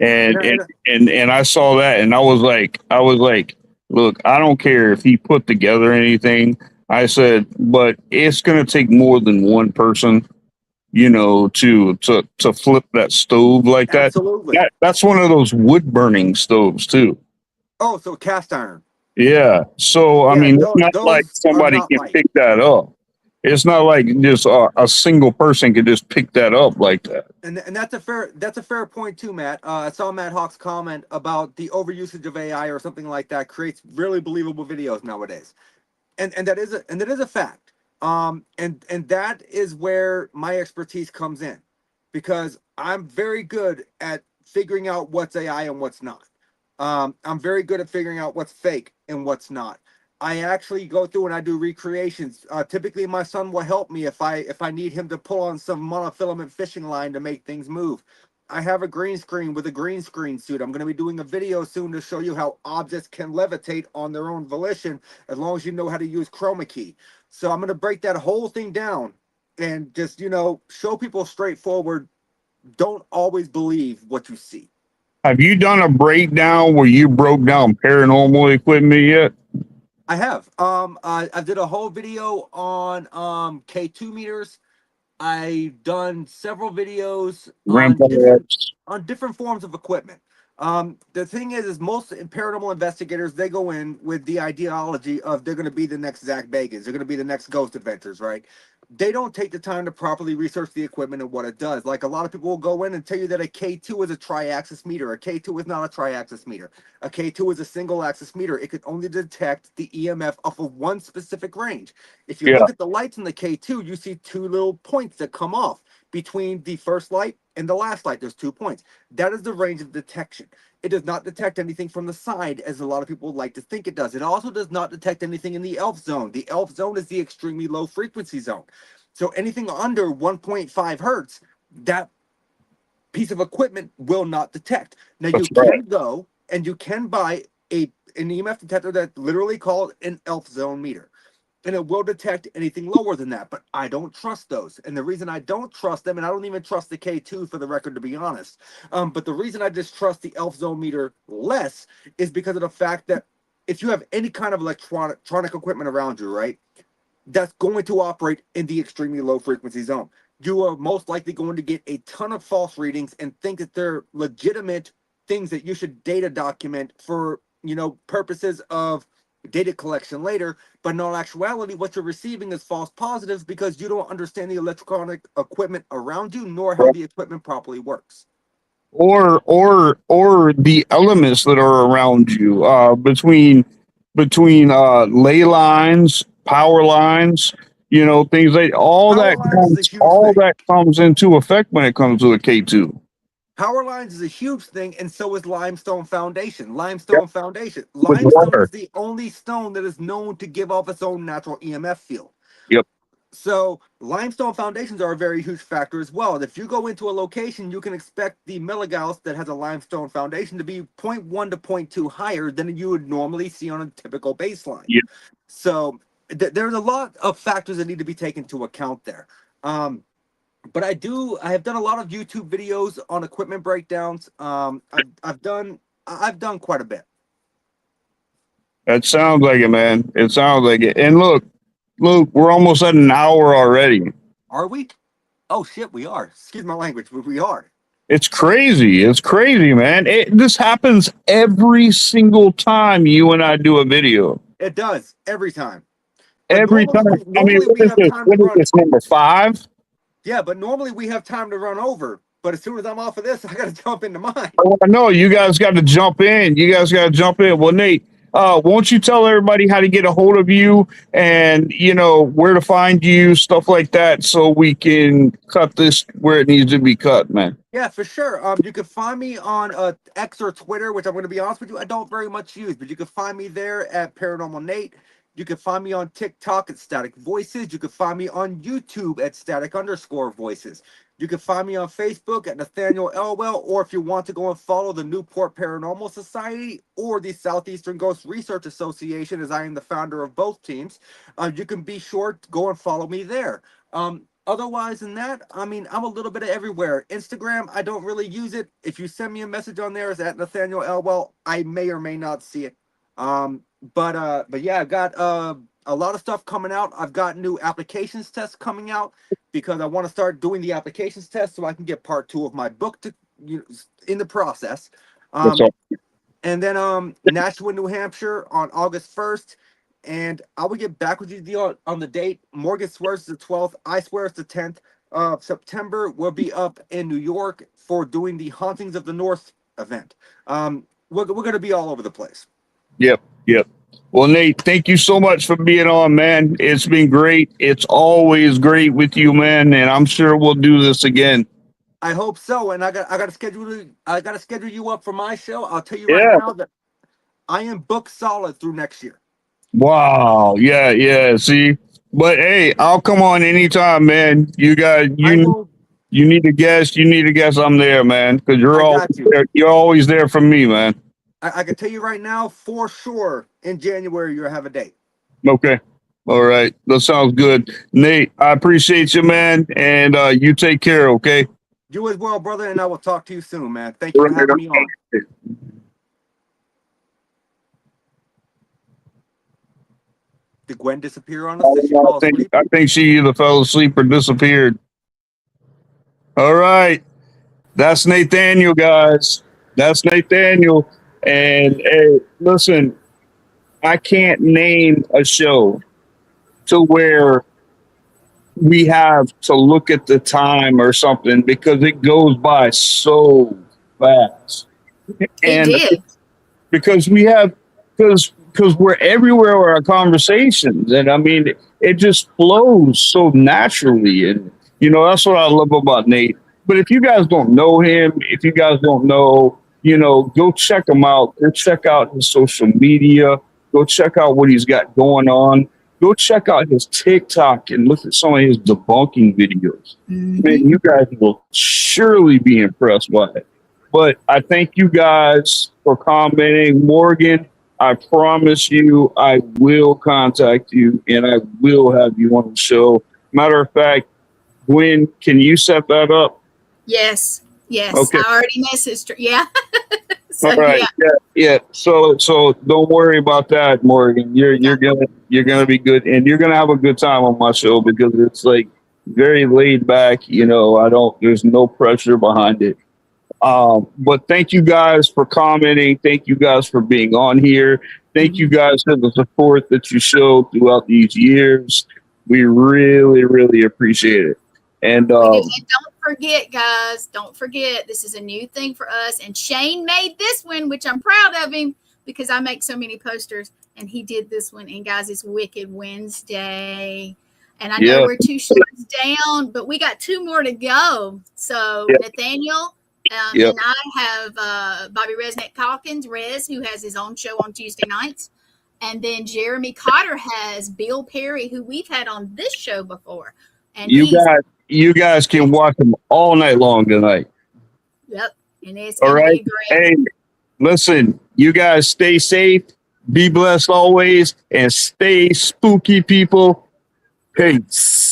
And And, and and and I saw that and I was like, look, I don't care if he put together anything. I said, but it's gonna take more than one person, to flip that stove like that. absolutely. That's one of those wood burning stoves too. Oh, so cast iron. Yeah. So I Yeah, mean, it's not like those are somebody not can light. pick that up. It's not like just a single person can just pick that up like that. And that's a fair point too, Matt. I saw Matt Hawk's comment about the overusage of AI or something like that creates really believable videos nowadays, and that is a fact. And that is where my expertise comes in, because I'm very good at figuring out what's AI and what's not. I'm very good at figuring out what's fake and what's not. I actually go through and I do recreations. Typically, my son will help me if I need him to pull on some monofilament fishing line to make things move. I have a green screen with a green screen suit. I'm going to be doing a video soon to show you how objects can levitate on their own volition as long as you know how to use chroma key. So I'm going to break that whole thing down and just, show people straightforward. Don't always believe what you see. Have you done a breakdown where you broke down paranormal equipment yet? I have. I did a whole video on K2 meters. I've done several videos Grandpa X. on different forms of equipment. The thing is most paranormal investigators, they go in with the ideology of they're going to be the next Zach Bagans, they're going to be the next Ghost Adventures, right? They don't take the time to properly research the equipment and what it does. Like a lot of people will go in and tell you that a K2 is a tri-axis meter. A K2 is not a tri-axis meter. A K2 is a single axis meter. It can only detect the EMF off of one specific range. If you Yeah. look at the lights in the K2, you see two little points that come off between the first light and the last light. There's 2 points. That is the range of detection. It does not detect anything from the side, as a lot of people like to think it does. It also does not detect anything in the ELF zone. The ELF zone is the extremely low frequency zone. So anything under 1.5 hertz, that piece of equipment will not detect. Now That's you right. can go and you can buy an EMF detector that's literally called an ELF zone meter, and it will detect anything lower than that. But I don't trust those. And the reason I don't trust them, and I don't even trust the K2 for the record, to be honest, but the reason I just trust the ELF zone meter less is because of the fact that if you have any kind of electronic equipment around you, right, that's going to operate in the extremely low frequency zone, you are most likely going to get a ton of false readings and think that they're legitimate things that you should data document for, purposes of data collection later. But in all actuality, what you're receiving is false positives because you don't understand the electronic equipment around you, nor how the equipment properly works. Or the elements that are around you, between ley lines, power lines, things like Power lines is a huge all thing. that comes into effect when it comes to a K2. Power lines is a huge thing, and so is limestone foundation. Yep. With Limestone water. is the only stone that is known to give off its own natural EMF field. Yep. So limestone foundations are a very huge factor as well. If you go into a location, you can expect the milligauss that has a limestone foundation to be 0.1 to 0.2 higher than you would normally see on a typical baseline. Yep. So there's a lot of factors that need to be taken into account there. But I have done a lot of YouTube videos on equipment breakdowns. I've done quite a bit. That sounds like it, man. It sounds like it. And look, Luke, we're almost at an hour already. Are we? Oh shit, we are. Excuse my language, but we are. It's crazy. It's crazy, man. This happens every single time you and I do a video. It does every time. But Every time. I mean, normally we have time to what is run. this, number 5? Yeah, but normally we have time to run over. But as soon as I'm off of this, I got to jump into mine. Oh, I know you guys got to jump in. Well, Nate, won't you tell everybody how to get a hold of you and where to find you, stuff like that, so we can cut this where it needs to be cut, man. Yeah, for sure. You can find me on X or Twitter, which I'm going to be honest with you, I don't very much use, but you can find me there at Paranormal Nate. You can find me on TikTok at Static Voices. You can find me on YouTube at Static_Voices. You can find me on Facebook at Nathaniel Elwell, or if you want to go and follow the Newport Paranormal Society or the Southeastern Ghost Research Association, as I am the founder of both teams, you can be sure to go and follow me there. Otherwise than that, I mean, I'm a little bit of everywhere. Instagram, I don't really use it. If you send me a message on there, it's at Nathaniel Elwell. I may or may not see it. But yeah, I've got a lot of stuff coming out. I've got new applications tests coming out because I want to start doing the applications test so I can get part 2 of my book in the process. And then Nashua, New Hampshire on August 1st. And I will get back with you on the date. Morgan swears it's the 12th. I swear it's the 10th of September. We'll be up in New York for doing the Hauntings of the North event. We're going to be all over the place. Yep. Well, Nate, thank you so much for being on, man. It's been great. It's always great with you, man, and I'm sure we'll do this again. I hope so. And I got to schedule you up for my show. I'll tell you right now that I am booked solid through next year. Wow. Yeah. See, but hey, I'll come on anytime, man. You need a guest. I'm there, man, because you're always there for me, man. I can tell you right now, for sure, in January, you'll have a date. Okay. All right. That sounds good. Nate, I appreciate you, man. And you take care, okay? You as well, brother, and I will talk to you soon, man. Thank you for having me on. Did Gwen disappear on us? Did she fall asleep? I think she either fell asleep or disappeared. All right. That's Nathaniel, guys. That's Nathaniel. And hey, listen, I can't name a show to where we have to look at the time or something because it goes by so fast. It And did. because because we're everywhere with our conversations, and I mean it just flows so naturally, and that's what I love about Nate. But if you guys don't know him, if you guys don't know, go check him out. Go check out his social media. Go check out what he's got going on. Go check out his TikTok and look at some of his debunking videos. Man, Mhm. you guys will surely be impressed by it. But I thank you guys for commenting. Morgan, I promise you I will contact you and I will have you on the show. Matter of fact, Gwen, can you set that up? Yes. Okay. I already messaged her. Yeah. So All right. yeah. Yeah. So don't worry about that, Morgan. You're gonna be good and you're gonna have a good time on my show because it's like very laid back. There's no pressure behind it. But thank you guys for commenting. Thank you guys for being on here. Thank you guys for the support that you showed throughout these years. We really, really appreciate it. And We do. And don't forget, guys, don't forget, this is a new thing for us. And Shane made this one, which I'm proud of him because I make so many posters. And he did this one. And guys, it's Wicked Wednesday. And I know we're 2 shows down, but we got 2 more to go. So Nathaniel and I have Bobby Resnick Calkins, Rez, who has his own show on Tuesday nights. And then Jeremy Cotter has Bill Perry, who we've had on this show before. And you guys can watch them all night long tonight. Yep. And it's all gonna right. be great. Hey, listen, you guys stay safe, be blessed always, and stay spooky, people. Peace.